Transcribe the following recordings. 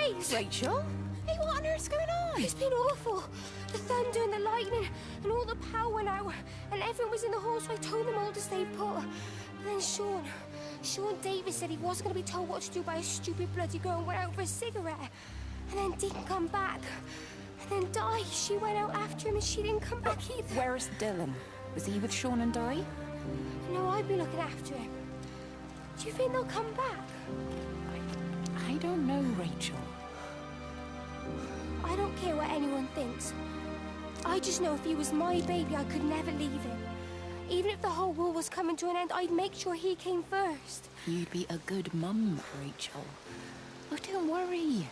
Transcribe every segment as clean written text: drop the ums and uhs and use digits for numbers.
face! Rachel? Hey, what on earth's going on? It's been awful. The thunder and the lightning and all the power went out and everyone was in the hall, so I told them all to stay put. But then Sean Davis said he wasn't going to be told what to do by a stupid bloody girl and went out for a cigarette. And then didn't come back. And then Di, she went out after him and she didn't come back either. Where's Dylan? Was he with Sean and Di? No, I'd be looking after him. Do you think they'll come back? I don't know, Rachel. I don't care what anyone thinks. I just know if he was my baby, I could never leave him. Even if the whole world was coming to an end, I'd make sure he came first. You'd be a good mum, Rachel. Oh, don't worry.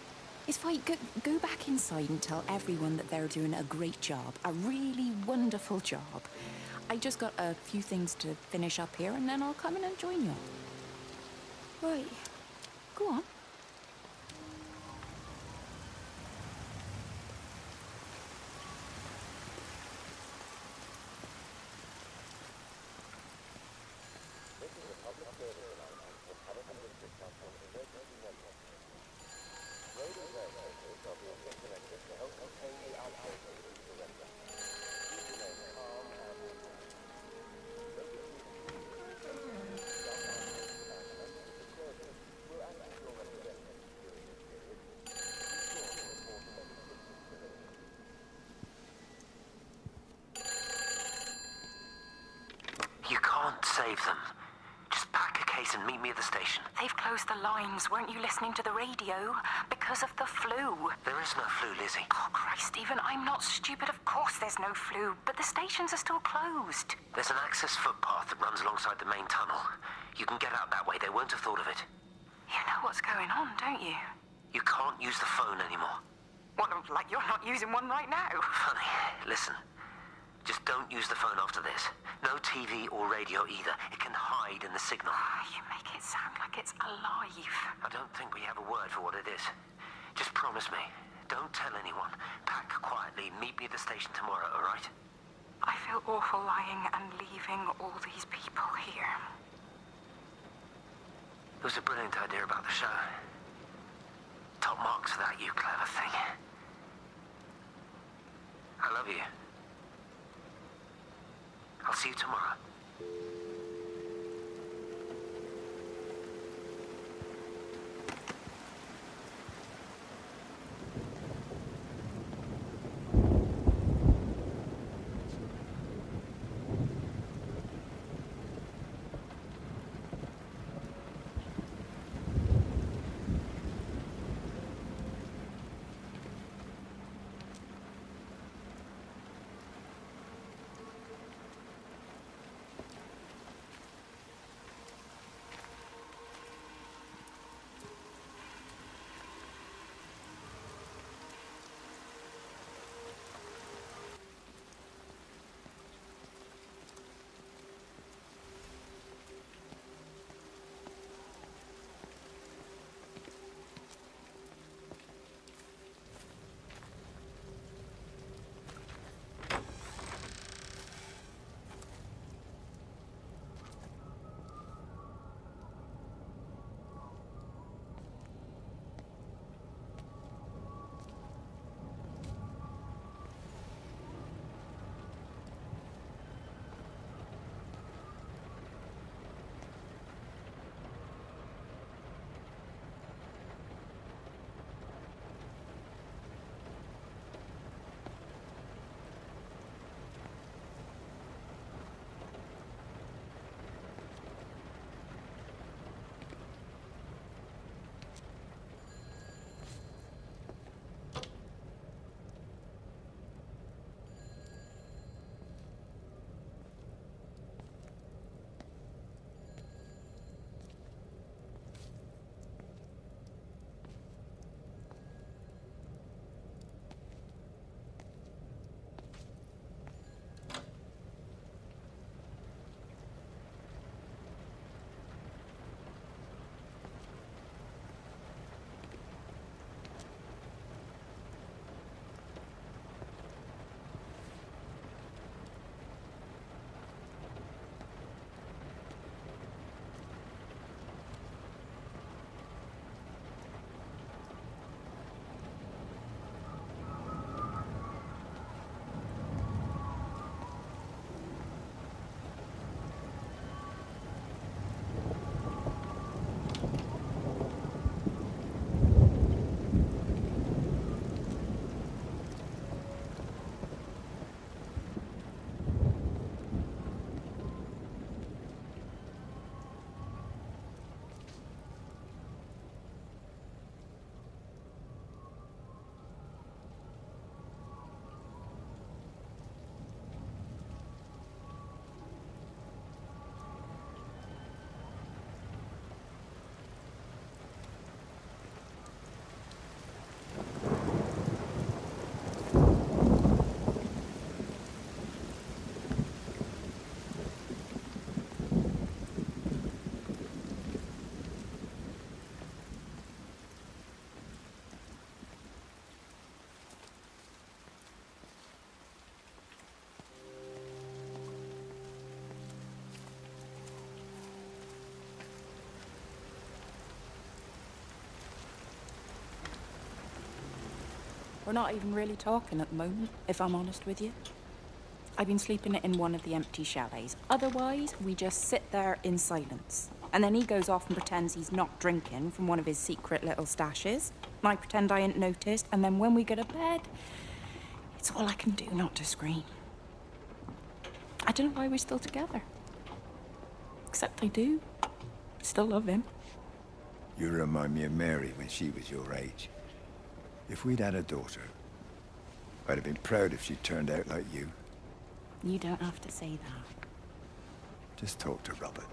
It's fine. Go back inside and tell everyone that they're doing a great job. A really wonderful job. I just got a few things to finish up here, and then I'll come in and join you. Right. Go on. Save them. Just pack a case and meet me at the station. They've closed the lines. Weren't you listening to the radio? Because of the flu. There is no flu, Lizzie. Oh, Christ, Stephen, I'm not stupid. Of course there's no flu. But the stations are still closed. There's an access footpath that runs alongside the main tunnel. You can get out that way. They won't have thought of it. You know what's going on, don't you? You can't use the phone anymore. What, like you're not using one right now? Funny. Listen. Just don't use the phone after this. No TV or radio either. It can hide in the signal. You make it sound like it's alive. I don't think we have a word for what it is. Just promise me. Don't tell anyone. Pack quietly. Meet me at the station tomorrow, all right? I feel awful lying and leaving all these people here. It was a brilliant idea about the show. Top marks for that, you clever thing. I love you. I'll see you tomorrow. We're not even really talking at the moment, if I'm honest with you. I've been sleeping in one of the empty chalets. Otherwise, we just sit there in silence. And then he goes off and pretends he's not drinking from one of his secret little stashes. And I pretend I ain't noticed, and then when we go to bed, it's all I can do not to scream. I don't know why we're still together. Except I do. Still love him. You remind me of Mary when she was your age. If we'd had a daughter, I'd have been proud if she turned out like you. You don't have to say that. Just talk to Robert.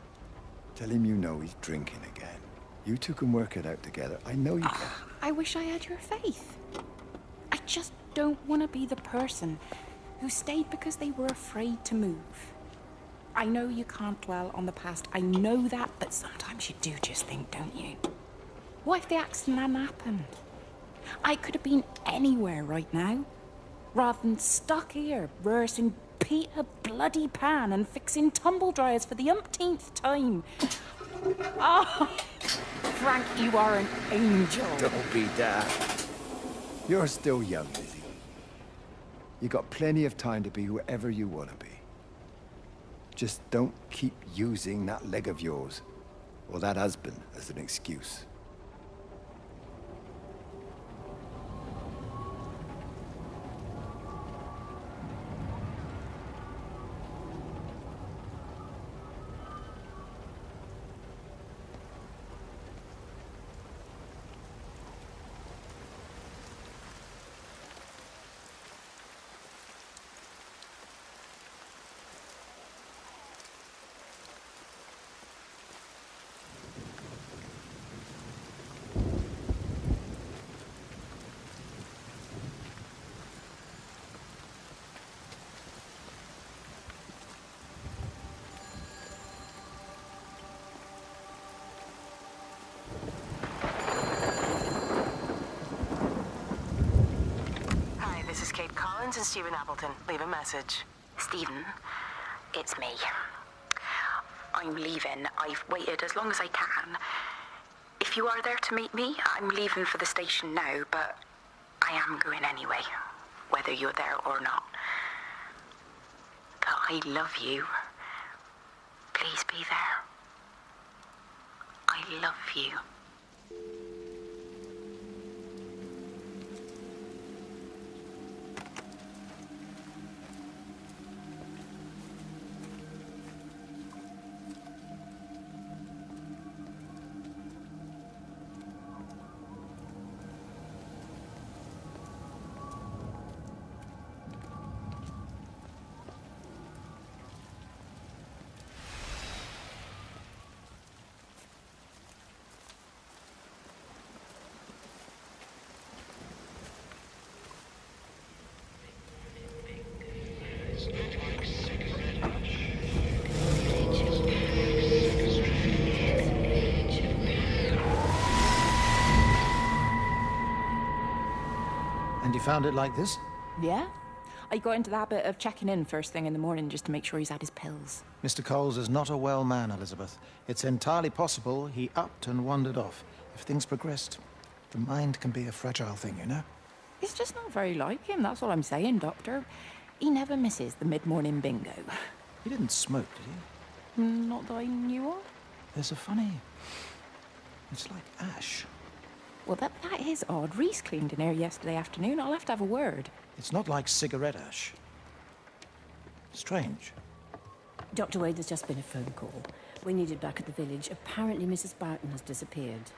Tell him you know he's drinking again. You two can work it out together. I know you can. I wish I had your faith. I just don't want to be the person who stayed because they were afraid to move. I know you can't dwell on the past. I know that, but sometimes you do just think, don't you? What if the accident hadn't happened? I could have been anywhere right now, rather than stuck here rehearsing Peter bloody Pan and fixing tumble dryers for the umpteenth time. Oh, Frank, you are an angel. Don't be daft. You're still young, Lizzie. You got plenty of time to be whoever you want to be. Just don't keep using that leg of yours, or that husband, as an excuse. And Stephen Appleton. Leave a message. Stephen, it's me. I'm leaving. I've waited as long as I can. If you are there to meet me, I'm leaving for the station now, but I am going anyway, whether you're there or not. But I love you. Please be there. I love you. And you found it like this? Yeah. I got into the habit of checking in first thing in the morning just to make sure he's had his pills. Mr. Coles is not a well man, Elizabeth. It's entirely possible he upped and wandered off. If things progressed, the mind can be a fragile thing, you know? It's just not very like him, that's all I'm saying, Doctor. He never misses the mid-morning bingo. He didn't smoke, did he? Not that I knew of. There's a funny... It's like ash. Well, that is odd. Reese cleaned in here yesterday afternoon. I'll have to have a word. It's not like cigarette ash. Strange. Dr. Wade, there's just been a phone call. We're needed back at the village. Apparently Mrs. Barton has disappeared.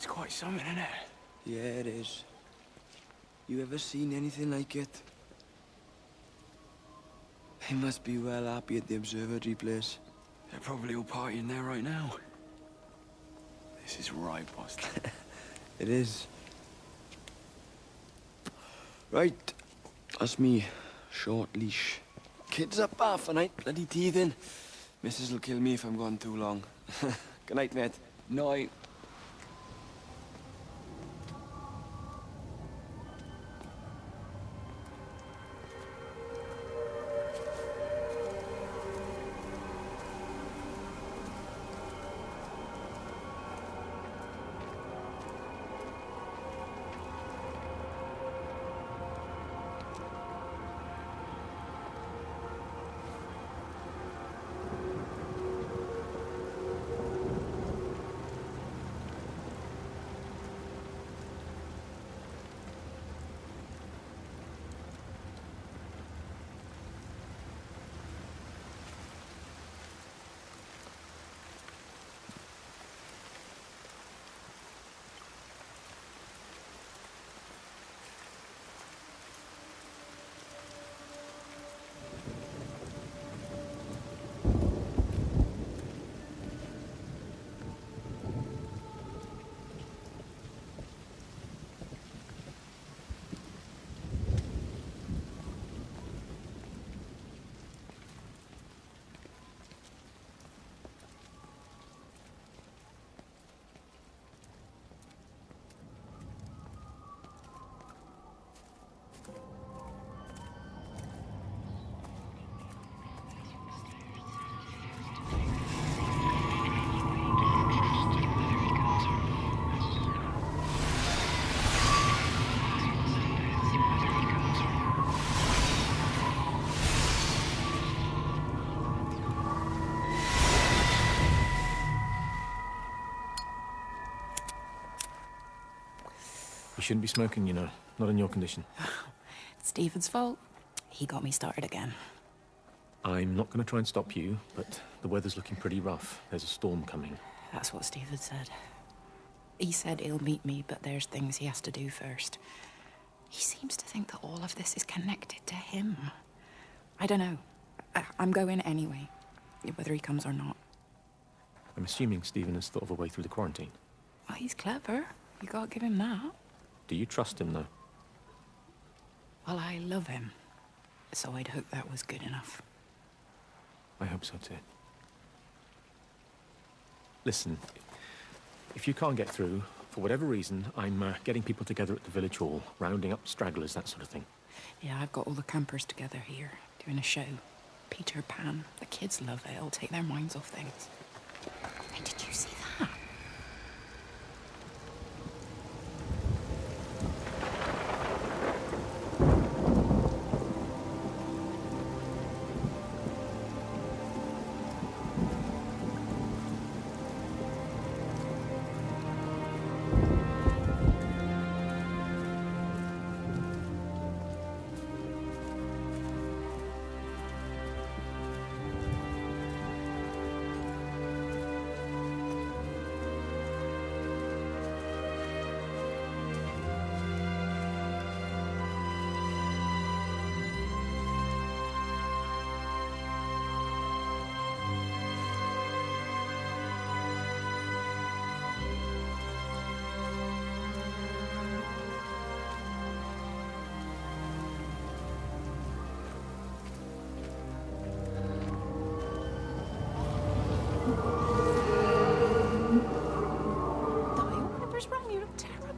It's quite something, isn't it? Yeah, it is. You ever seen anything like it? They must be well happy at the observatory place. They're probably all partying there right now. This is right, boss. It is. Right, that's me. Short leash. Kids up half a night, bloody teething. Missus will kill me if I'm gone too long. Good night, mate. Night. You shouldn't be smoking, you know. Not in your condition. It's Stephen's fault. He got me started again. I'm not going to try and stop you, but the weather's looking pretty rough. There's a storm coming. That's what Stephen said. He said he'll meet me, but there's things he has to do first. He seems to think that all of this is connected to him. I don't know. I'm going anyway, whether he comes or not. I'm assuming Stephen has thought of a way through the quarantine. Well, he's clever. You gotta give him that. Do you trust him, though? Well, I love him. So I'd hope that was good enough. I hope so, too. Listen, if you can't get through, for whatever reason, I'm getting people together at the village hall, rounding up stragglers, that sort of thing. Yeah, I've got all the campers together here, doing a show. Peter Pan. The kids love it. It'll take their minds off things. Hey, did you see that?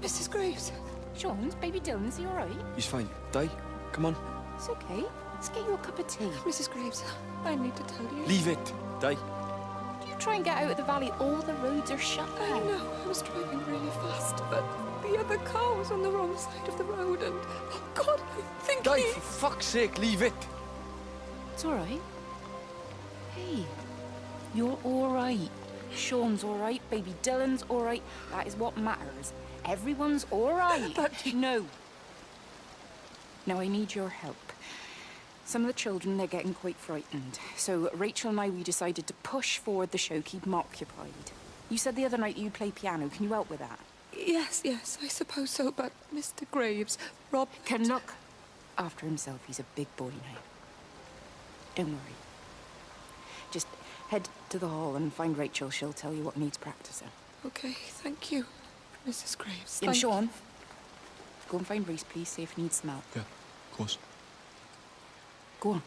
Mrs. Graves. Sean's baby Dylan, is he all right? He's fine. Di, come on. It's okay. Let's get you a cup of tea. Mrs. Graves, I need to tell you. Leave it, Di. You try and get out of the valley, all the roads are shut I now. know, I was driving really fast, but the other car was on the wrong side of the road and... Oh, God, I think Di, he... for fuck's sake, leave it. It's all right. Hey, you're all right. Sean's all right, baby Dylan's all right. That is what matters. Everyone's all right. But... No. Now, I need your help. Some of the children, they're getting quite frightened. So Rachel and I, we decided to push forward the show, keep them occupied. You said the other night you play piano. Can you help with that? Yes, I suppose so, but Mr. Graves, Rob... Can look after himself. He's a big boy now. Don't worry. Just head to the hall and find Rachel. She'll tell you what needs practicing. Okay, thank you, Mrs. Graves. And Sean, go and find Reese, please. See if he needs some help. Yeah, of course. Go on.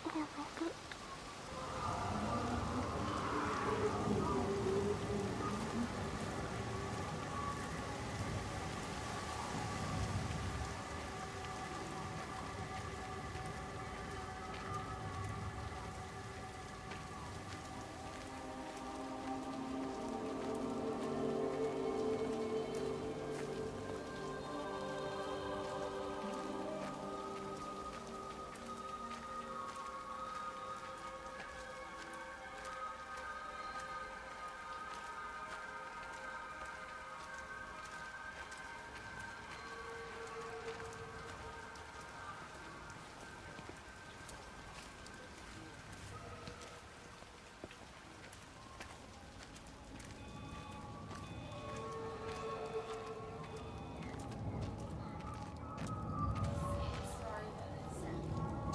Oh, Robert.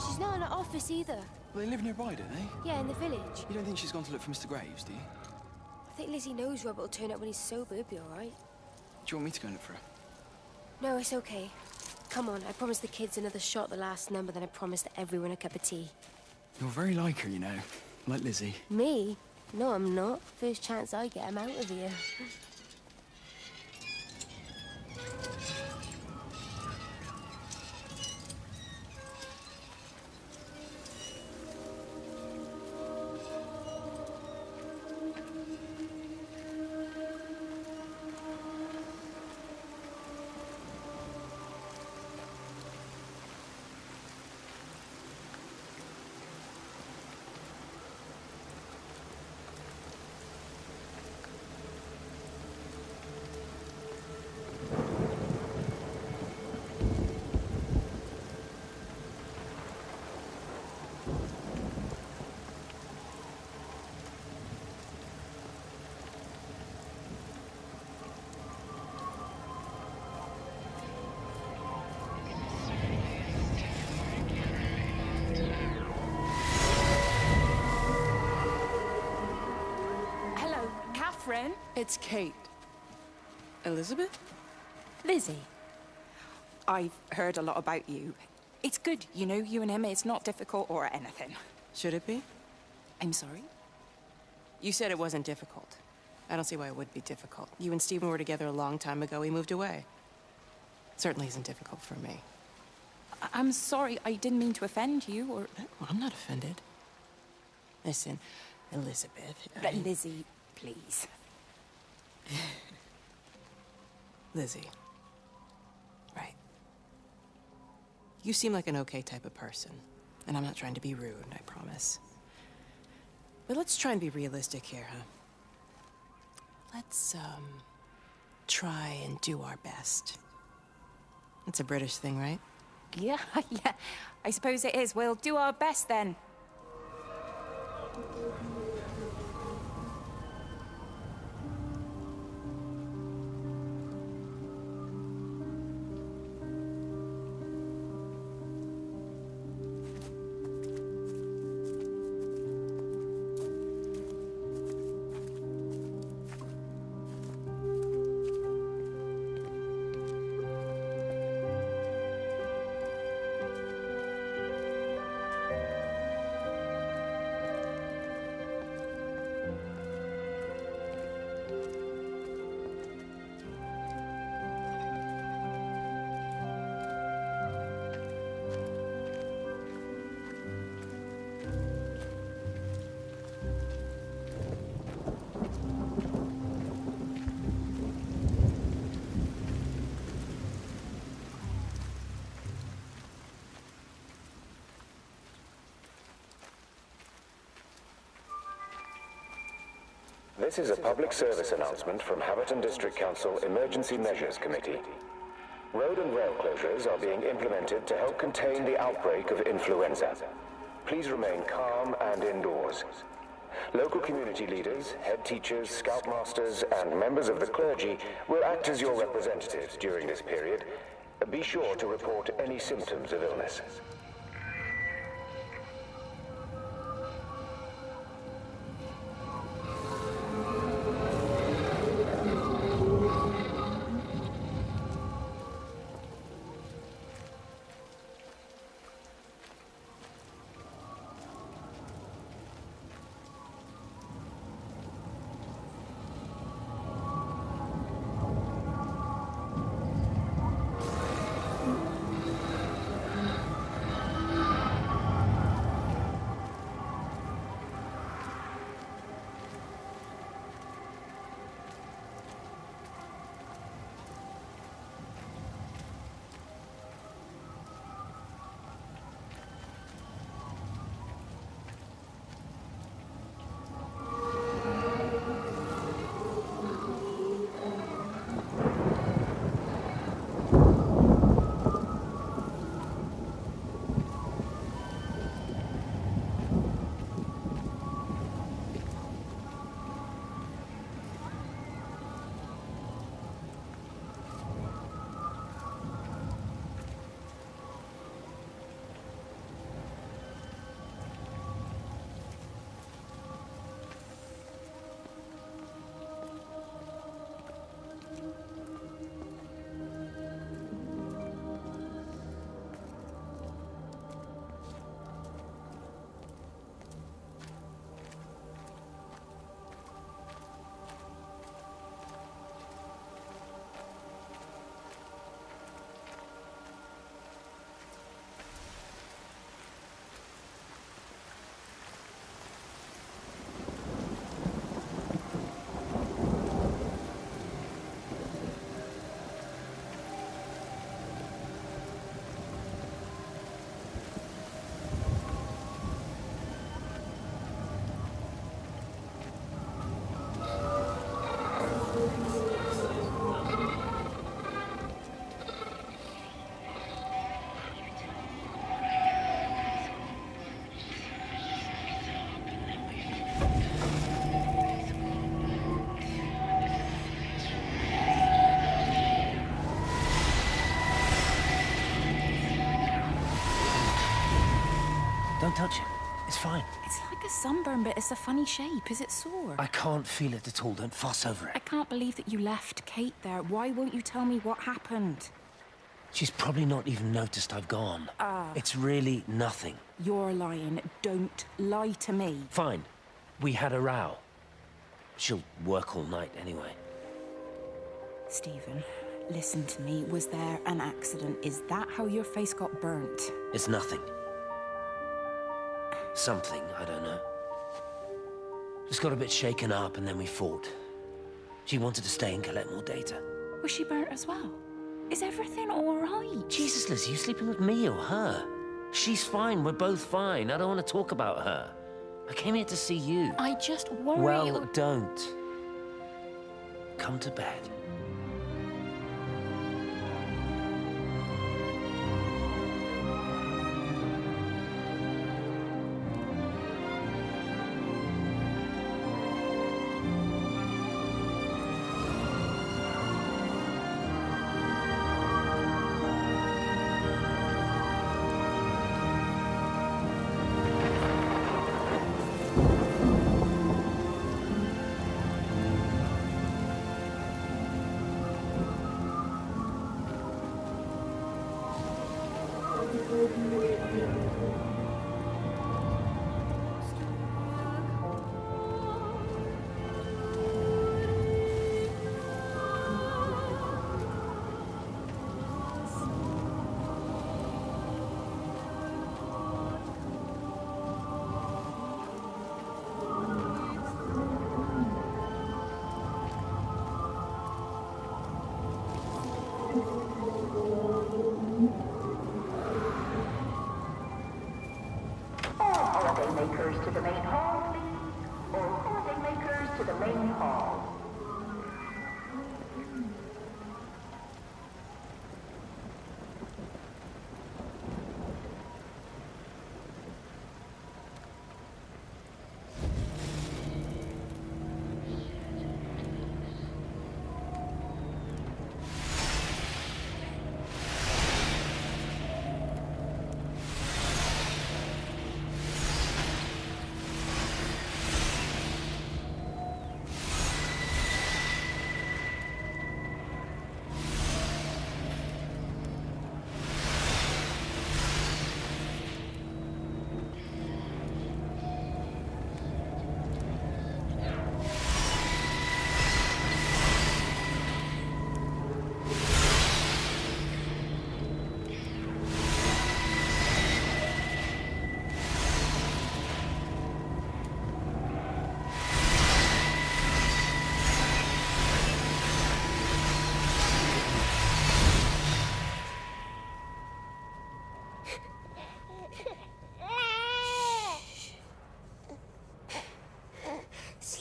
She's not in her office either. Well, they live nearby, don't they? Yeah, in the village. You don't think she's gone to look for Mr. Graves, do you? I think Lizzie knows Robert will turn up when he's sober. He'll be all right. Do you want me to go and look for her? No, it's okay. Come on, I promised the kids another shot the last number, then I promised everyone a cup of tea. You're very like her, you know. Like Lizzie. Me? No, I'm not. First chance I get, I'm out of here. Catherine? It's Kate. Elizabeth? Lizzie. I've heard a lot about you. It's good, you know, you and him. It's not difficult or anything. Should it be? I'm sorry? You said it wasn't difficult. I don't see why it would be difficult. You and Stephen were together a long time ago. He moved away. Certainly isn't difficult for me. I'm sorry. I didn't mean to offend you or... Well, I'm not offended. Listen, Elizabeth... Lizzie, please. Lizzie. Right. You seem like an okay type of person. And I'm not trying to be rude, I promise. But let's try and be realistic here, huh? Let's, try and do our best. It's a British thing, right? Yeah, yeah. I suppose it is. We'll do our best then. This is a public service announcement from Haverton District Council Emergency Measures Committee. Road and rail closures are being implemented to help contain the outbreak of influenza. Please remain calm and indoors. Local community leaders, head teachers, scoutmasters, and members of the clergy will act as your representatives during this period. Be sure to report any symptoms of illness. Don't touch it. It's fine. It's like a sunburn, but it's a funny shape. Is it sore? I can't feel it at all. Don't fuss over I it. can't believe that you left Kate there. Why won't you tell me what happened? She's probably not even noticed I've gone. It's really nothing. You're lying. Don't lie to me. Fine. We had a row. She'll work all night anyway. Stephen, listen to me. Was there an accident? Is that how your face got burnt? It's nothing. Something, I don't know. Just got a bit shaken up and then we fought. She wanted to stay and collect more data. Was she burnt as well? Is everything all right? Jesus, Liz, are you sleeping with me or her? She's fine, we're both fine. I don't want to talk about her. I came here to see you. I just worry... Well, don't. Come to bed.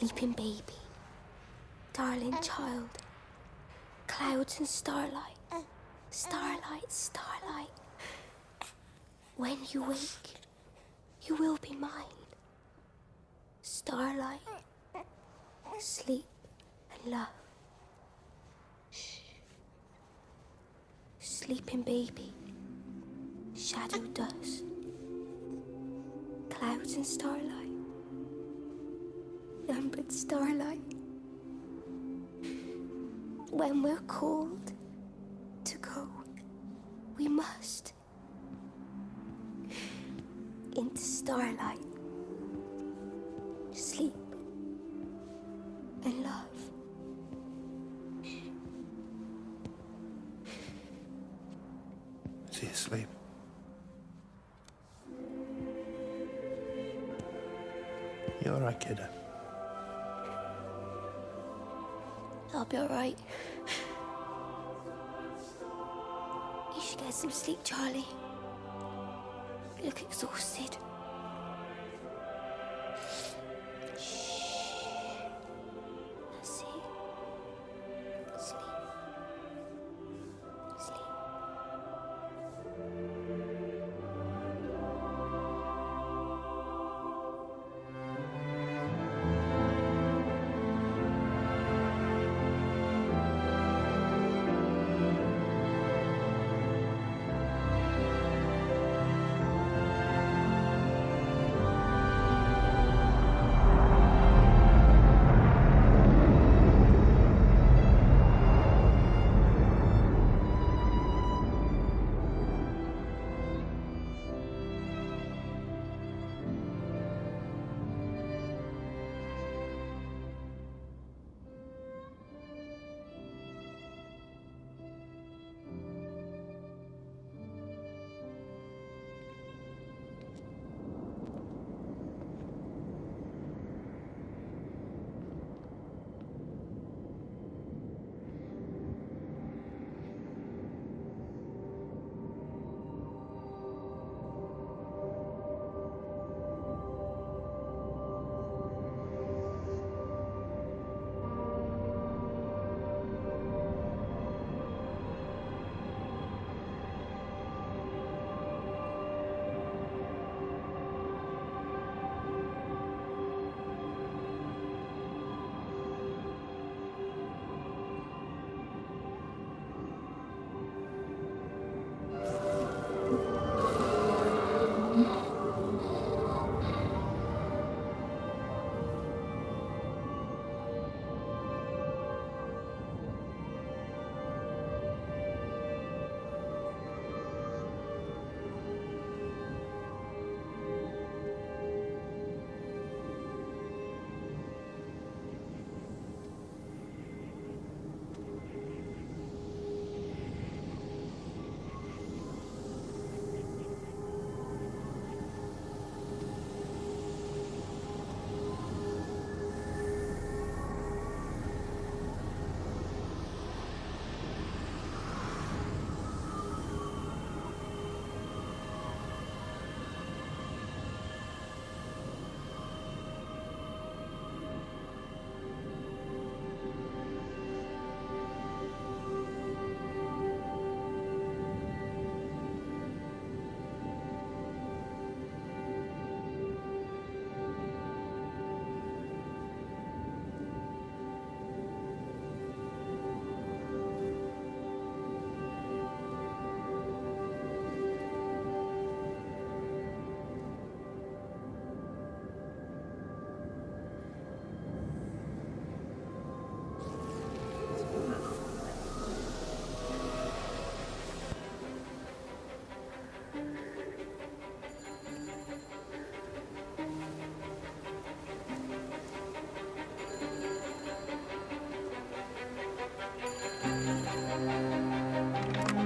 sleeping baby, darling child, clouds and starlight, starlight, starlight. When you wake, you will be mine. Starlight, sleep and love. Shh. Sleeping baby, shadow dust, clouds and starlight, numbered starlight. When we're called to go, we must into starlight, sleep and love. Is he asleep? You all right, kiddo? I'll be all right. You should get some sleep, Charlie. You look exhausted. Shh. That's it. Sleep. Sleep.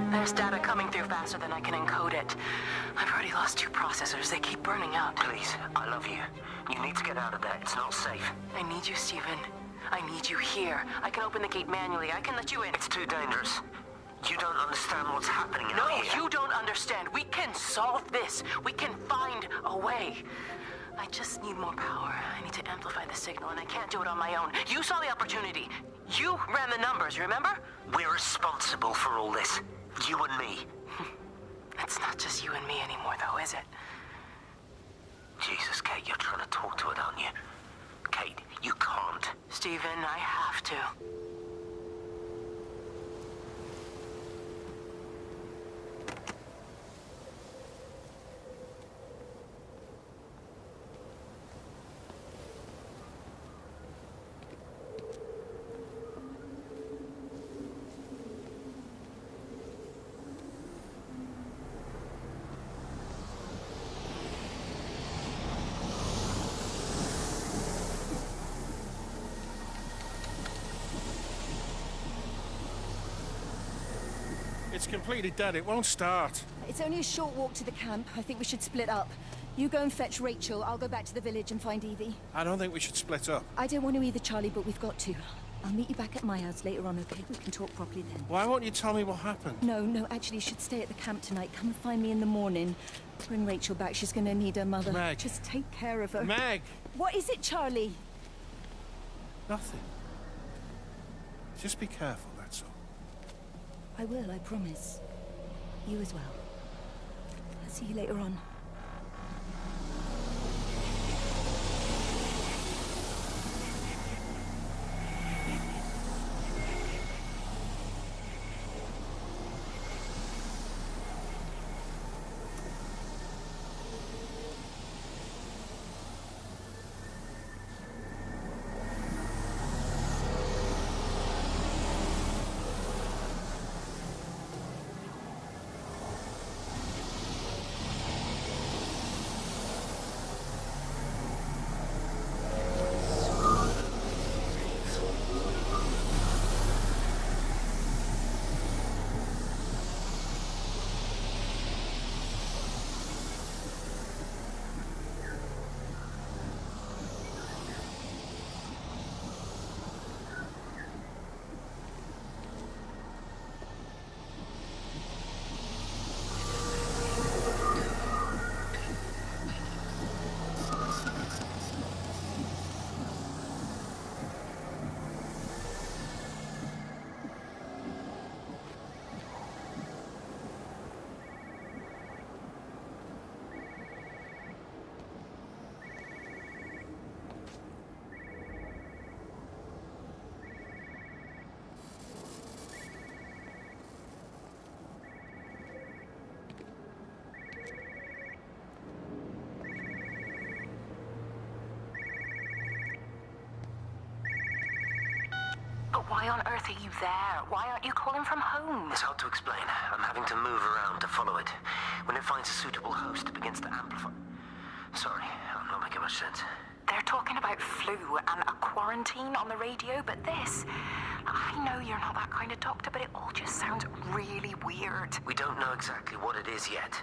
There's data coming through faster than I can encode it. I've already lost 2 processors. They keep burning out. Please, I love you. You need to get out of there. It's not safe. I need you, Stephen. I need you here. I can open the gate manually. I can let you in. It's too dangerous. You don't understand what's happening out here. No, you don't understand. We can solve this. We can find a way. I just need more power. I need to amplify the signal, and I can't do it on my own. You saw the opportunity. You ran the numbers, remember? We're responsible for all this. You and me. It's not just you and me anymore, though, is it? Jesus, Kate, you're trying to talk to it, aren't you? Kate, you can't. Stephen, I have to. It's completely dead. It won't start. It's only a short walk to the camp. I think we should split up. You go and fetch Rachel. I'll go back to the village and find Evie. I don't think we should split up. I don't want to either, Charlie, but we've got to. I'll meet you back at my house later on, okay? We can talk properly then. Why won't you tell me what happened? No, actually, you should stay at the camp tonight. Come and find me in the morning. Bring Rachel back. She's going to need her mother. Meg. Just take care of her. Meg! What is it, Charlie? Nothing. Just be careful, that's all. I will, I promise. You as well. I'll see you later on. But why on earth are you there? Why aren't you calling from home? It's hard to explain. I'm having to move around to follow it. When it finds a suitable host, it begins to amplify. Sorry, I'm not making much sense. They're talking about flu and a quarantine on the radio, but this... I know you're not that kind of doctor, but it all just sounds really weird. We don't know exactly what it is yet,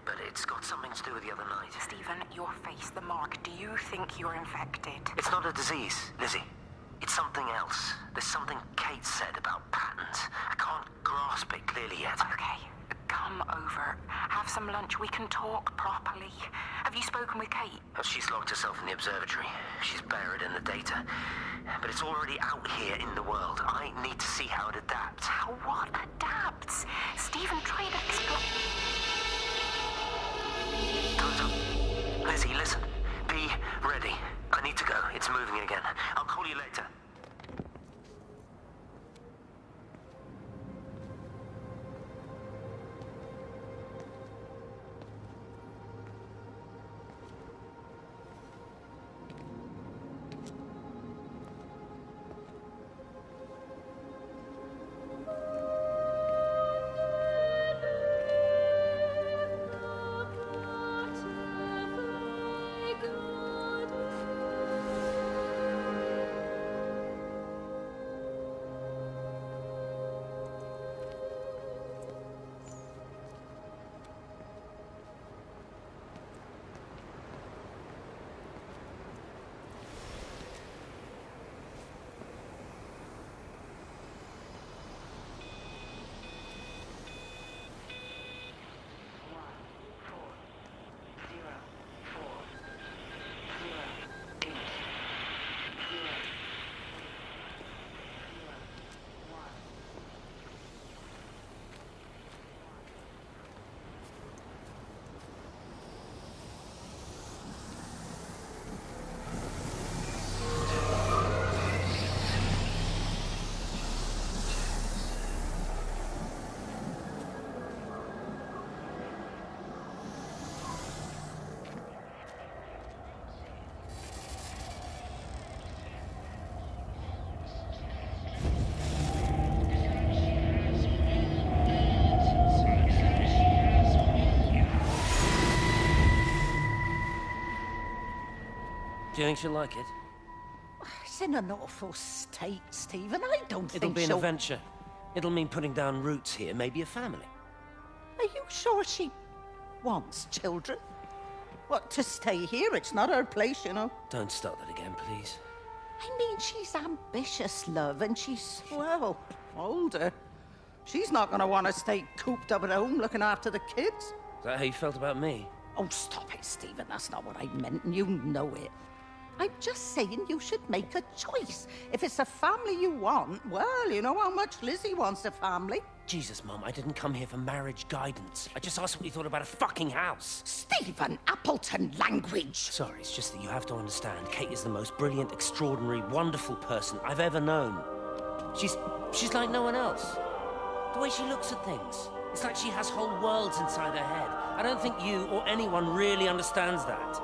but it's got something to do with the other night. Stephen, your face, the mark. Do you think you're infected? It's not a disease, Lizzie. It's something else. There's something Kate said about patterns. I can't grasp it clearly yet. Okay, come over. Have some lunch. We can talk properly. Have you spoken with Kate? She's locked herself in the observatory. She's buried in the data. But it's already out here in the world. I need to see how it adapts. How what adapts? Stephen, try to explain. Time's up. Lizzie, listen. Be ready. I need to go. It's moving again. I'll call you later. Do you think she'll like it? It's in an awful state, Stephen. I don't think It'll be an she'll... adventure. It'll mean putting down roots here, maybe a family. Are you sure she wants children? What, to stay here? It's not her place, you know. Don't start that again, please. I mean, she's ambitious, love, and she's, well, older. She's not going to want to stay cooped up at home looking after the kids. Is that how you felt about me? Oh, stop it, Stephen. That's not what I meant, and you know it. I'm just saying you should make a choice. If it's a family you want, well, you know how much Lizzie wants a family. Jesus, Mum, I didn't come here for marriage guidance. I just asked what you thought about a fucking house. Stephen Appleton language. Sorry, it's just that you have to understand. Kate is the most brilliant, extraordinary, wonderful person I've ever known. She's like no one else. The way she looks at things. It's like she has whole worlds inside her head. I don't think you or anyone really understands that.